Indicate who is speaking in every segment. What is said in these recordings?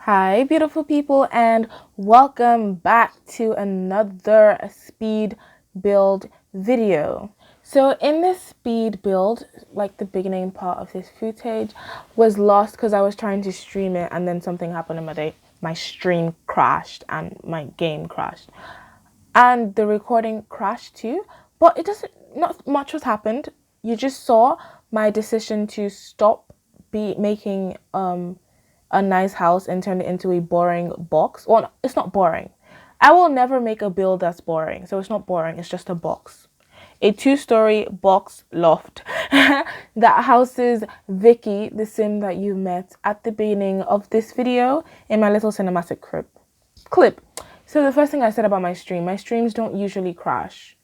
Speaker 1: Hi, beautiful people, and welcome back to another speed build video. So in this speed build, like the beginning part of this footage was lost because I was trying to stream it and then something happened in my day. My stream crashed and my game crashed. And the recording crashed too, but it doesn't, not much has happened. You just saw my decision to stop be making a nice house and turn it into a boring box. Well, it's not boring. I will never make a build that's boring. So it's not boring, it's just a box. A two-story box loft that houses Vicky, the sim that you met at the beginning of this video in my little cinematic clip. So the first thing I said about my streams don't usually crash.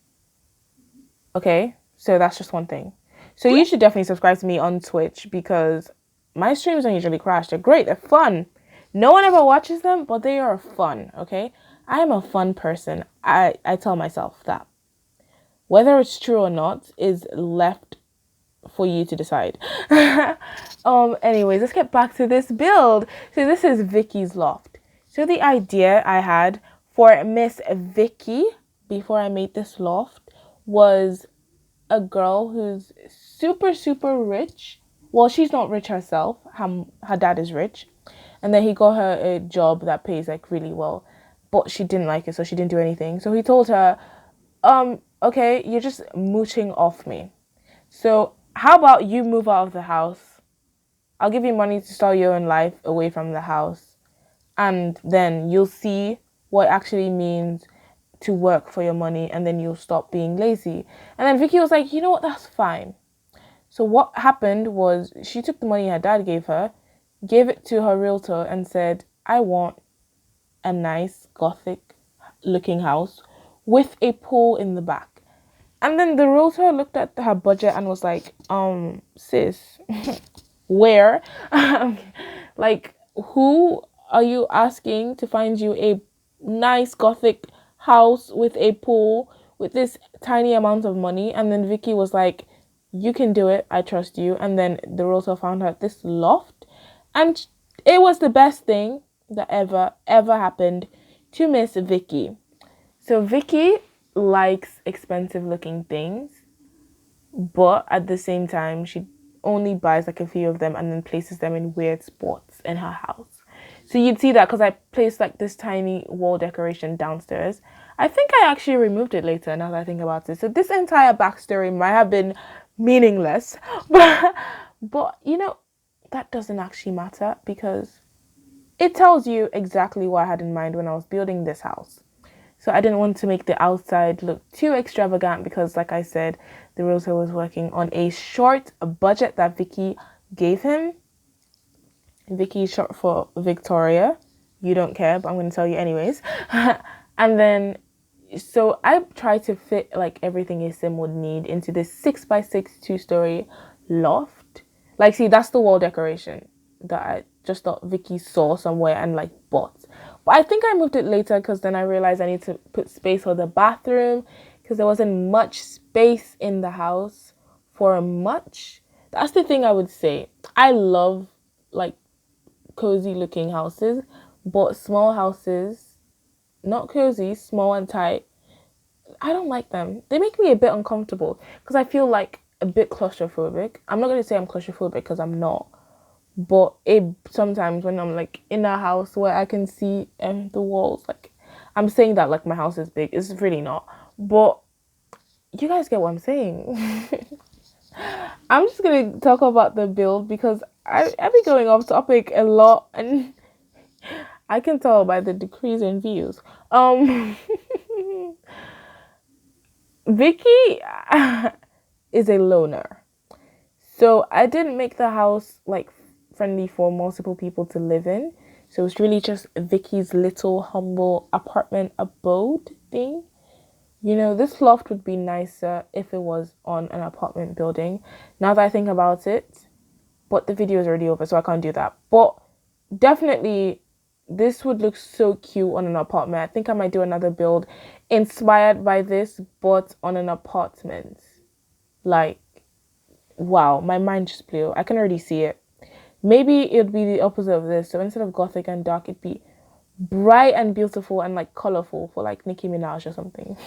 Speaker 1: Okay? So that's just one thing. So you should definitely subscribe to me on Twitch because my streams don't usually crash. They're great. They're fun. No one ever watches them, but they are fun, okay? I am a fun person. I tell myself that. Whether it's true or not is left for you to decide. Anyways, let's get back to this build. So this is Vicky's loft. So the idea I had for Miss Vicky before I made this loft was a girl who's super rich. Well, she's not rich herself. Her dad is rich. And then he got her a job that pays like really well. But she didn't like it, so she didn't do anything. So he told her, okay, you're just mooching off me. So how about you move out of the house? I'll give you money to start your own life away from the house. And then you'll see what it actually means to work for your money, and then you'll stop being lazy. And then Vicky was like, you know what, that's fine. So what happened was she took the money her dad gave her, gave it to her realtor and said, I want a nice Gothic looking house with a pool in the back. And then the realtor looked at her budget and was like, sis, where? Like, who are you asking to find you a nice Gothic house with a pool with this tiny amount of money? And then Vicky was like, you can do it, I trust you. And then the realtor found her this loft, and it was the best thing that ever happened to Miss Vicky. So Vicky likes expensive looking things, but at the same time she only buys like a few of them and then places them in weird spots in her house. So you'd see that because I placed like this tiny wall decoration downstairs. I think I actually removed it later now that I think about it. So this entire backstory might have been meaningless, but you know, that doesn't actually matter because it tells you exactly what I had in mind when I was building this house. So I didn't want to make the outside look too extravagant because, like I said, the realtor was working on a short budget that Vicky gave him. Vicky is short for Victoria. You don't care, but I'm going to tell you anyways. And then, so I tried to fit like everything a sim would need into this 6x6 two-story loft. Like, see, that's the wall decoration that I just thought Vicky saw somewhere and like bought. But I think I moved it later because then I realized I need to put space for the bathroom because there wasn't much space in the house for much. That's the thing I would say. I love like cozy looking houses, but small houses, not cozy, small and tight, I don't like them. They make me a bit uncomfortable because I feel like a bit claustrophobic. I'm not going to say I'm claustrophobic because I'm not. But it sometimes when I'm like in a house where I can see the walls, like I'm saying that like my house is big. It's really not. But you guys get what I'm saying. I'm just gonna talk about the build because I be going off topic a lot and I can tell by the decrease in views. Vicky is a loner. So I didn't make the house like friendly for multiple people to live in. So it's really just Vicky's little humble apartment abode thing. You know, this loft would be nicer if it was on an apartment building. Now that I think about it, but the video is already over, so I can't do that. But definitely, this would look so cute on an apartment. I think I might do another build inspired by this, but on an apartment. Like, wow, my mind just blew. I can already see it. Maybe it would be the opposite of this. So instead of gothic and dark, it'd be bright and beautiful and like colorful for like Nicki Minaj or something.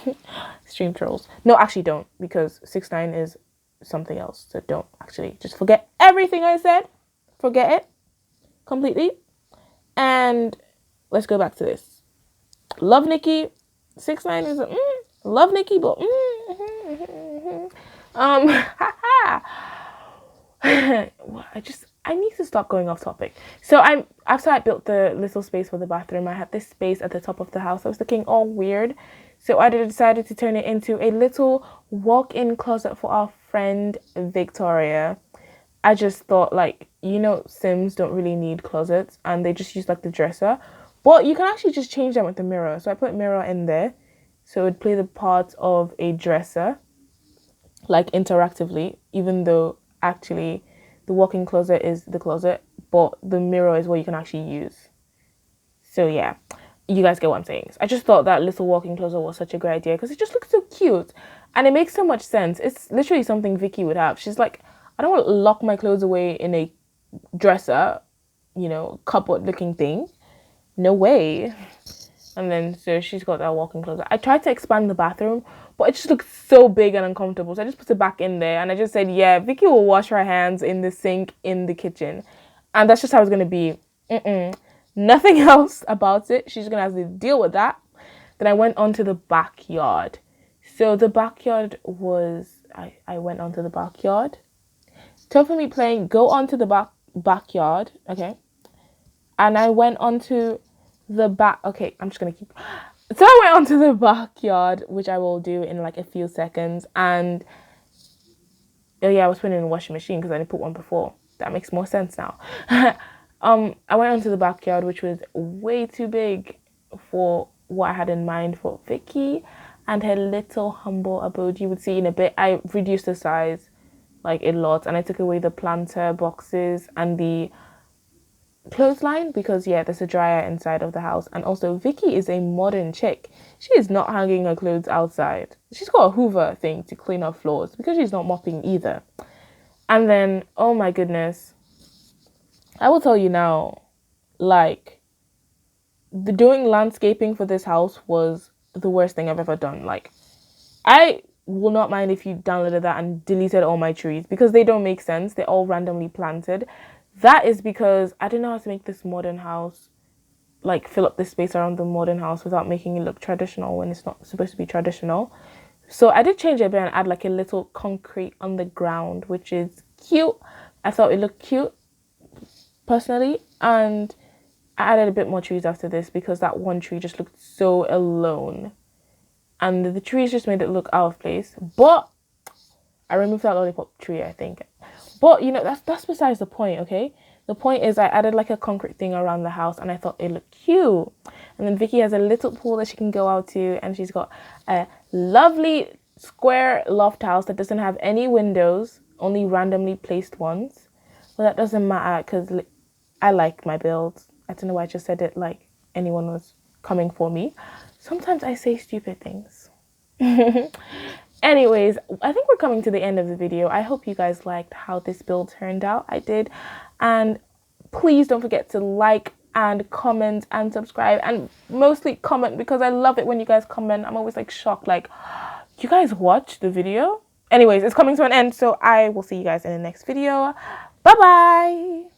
Speaker 1: Stream trolls. No, actually don't, because 6ix9ine is something else. So don't actually, just forget everything I said. Forget it completely. And let's go back to this. Love Nicki. 6ix9ine is love Nicki, but I need to stop going off topic. So after I built the little space for the bathroom, I had this space at the top of the house. I was looking all weird. So I decided to turn it into a little walk-in closet for our friend Victoria. I just thought, like, Sims don't really need closets and they just use like the dresser. But you can actually just change them with the mirror. So I put a mirror in there. So it would play the part of a dresser, like interactively, even though actually the walk-in closet is the closet, but the mirror is what you can actually use. So yeah, you guys get what I'm saying. I just thought that little walk-in closet was such a great idea because it just looks so cute and it makes so much sense. It's literally something Vicky would have. She's like, I don't want to lock my clothes away in a dresser, cupboard looking thing. No way. And then so she's got that walk-in closet. I tried to expand the bathroom, but it just looked so big and uncomfortable. So I just put it back in there and I just said, yeah, Vicky will wash her hands in the sink in the kitchen. And that's just how it's going to be. Nothing else about it. She's going to have to deal with that. Then I went on to the backyard. So the backyard was, I went onto the backyard. Tough for me playing, go onto the backyard. Okay. And I went onto the back. Okay, I'm just going to keep. So I went onto the backyard, which I will do in like a few seconds. And oh yeah, I was putting in the washing machine because I didn't put one before. That makes more sense now. I went onto the backyard, which was way too big for what I had in mind for Vicky and her little humble abode. You would see in a bit, I reduced the size like a lot, and I took away the planter boxes and the clothesline because yeah, there's a dryer inside of the house. And also Vicky is a modern chick. She is not hanging her clothes outside. She's got a Hoover thing to clean her floors because she's not mopping either. And then, oh my goodness, I will tell you now, like, doing landscaping for this house was the worst thing I've ever done. Like, I will not mind if you downloaded that and deleted all my trees because they don't make sense. They're all randomly planted. That is because I didn't know how to make this modern house, like fill up the space around the modern house without making it look traditional when it's not supposed to be traditional. So I did change it a bit and add like a little concrete on the ground, which is cute. I thought it looked cute personally, and I added a bit more trees after this because that one tree just looked so alone. And the trees just made it look out of place. But I removed that lollipop tree, I think. But, that's besides the point, okay? The point is I added like a concrete thing around the house and I thought it looked cute. And then Vicky has a little pool that she can go out to. And she's got a lovely square loft house that doesn't have any windows, only randomly placed ones. Well, that doesn't matter because I like my builds. I don't know why I just said it like anyone was coming for me. Sometimes I say stupid things. Anyways, I think we're coming to the end of the video. I hope you guys liked how this build turned out. I did. And please don't forget to like and comment and subscribe, and mostly comment because I love it when you guys comment. I'm always like shocked, like, you guys watch the video? Anyways, it's coming to an end, so I will see you guys in the next video. Bye bye.